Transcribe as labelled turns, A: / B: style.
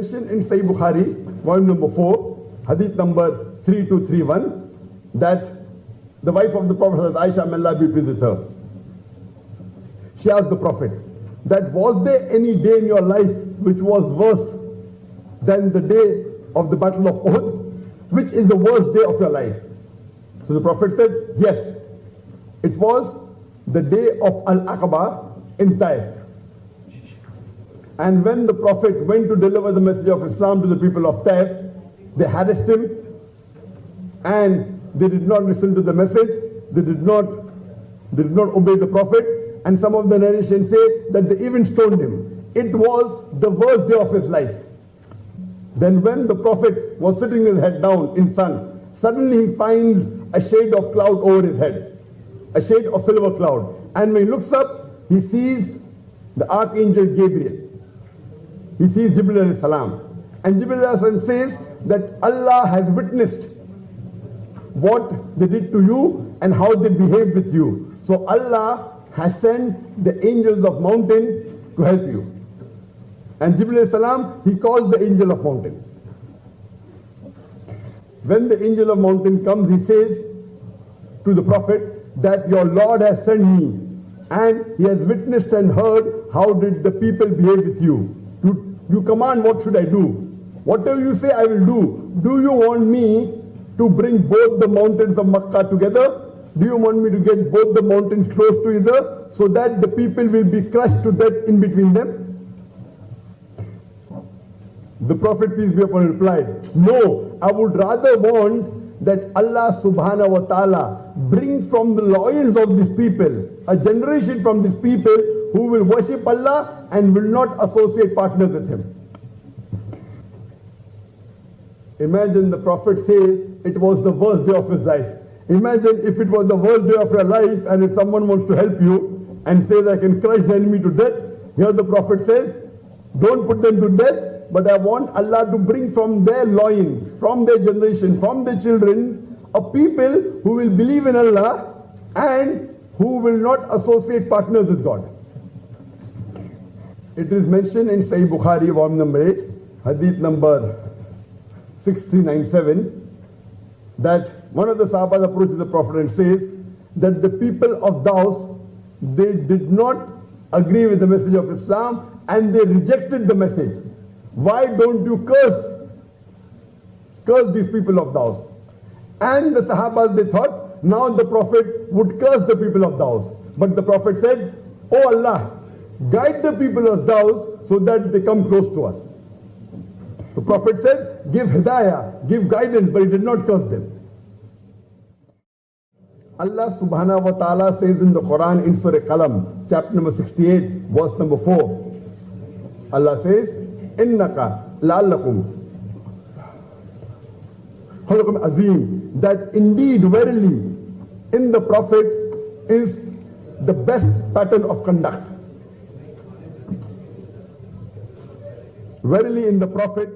A: mentioned in Sahih Bukhari, volume number 4, hadith number 3231, that the wife of the Prophet, Aisha, may Allah be pleased with her, she asked the Prophet that was there any day in your life which was worse than the day of the Battle of Uhud? Which is the worst day of your life? So the Prophet said, yes, it was the day of Al-Aqaba in Taif. And when the Prophet went to deliver the message of Islam to the people of Taif, they harassed him and they did not listen to the message, they did not obey the Prophet, and some of the narrations say that they even stoned him. It was the worst day of his life. Then when the Prophet was sitting with his head down in sun, suddenly he finds a shade of cloud over his head, a shade of silver cloud. And when he looks up, he sees the Archangel Gabriel. He sees Jibril alayhi salam. And Jibril alayhi salam says that Allah has witnessed what they did to you and how they behaved with you. So Allah has sent the angels of mountain to help you. And Jibril alayhi salam, he calls the angel of mountain. When the angel of mountain comes, he says to the Prophet that your Lord has sent me and he has witnessed and heard how did the people behave with you. You command, what should I do? Whatever you say, I will do. Do you want me to bring both the mountains of Makkah together? Do you want me to get both the mountains close to each other so that the people will be crushed to death in between them? The Prophet, peace be upon him, replied, no, I would rather want that Allah subhanahu wa ta'ala brings from the loins of these people, a generation from these people who will worship Allah and will not associate partners with Him. Imagine the Prophet says it was the worst day of his life. Imagine if it was the worst day of your life and if someone wants to help you and says I can crush the enemy to death. Here the Prophet says, don't put them to death, but I want Allah to bring from their loins, from their generation, from their children, a people who will believe in Allah and who will not associate partners with God. It is mentioned in Sahih Bukhari, volume number 8, hadith number 6397, that one of the Sahabas approaches the Prophet and says that the people of Daus, they did not agree with the message of Islam and they rejected the message. Why don't you curse these people of Daus? And the Sahabas, they thought now the Prophet would curse the people of Daus. But the Prophet said, oh Allah, guide the people of Daus so that they come close to us. The Prophet said, give hidayah, give guidance, but he did not curse them. Allah subhanahu wa ta'ala says in the Quran in Surah Qalam, chapter number 68, verse number 4. Allah says, Innaka la'allakum khuluqun azim, that indeed, verily, in the Prophet is the best pattern of conduct. Verily in the Prophet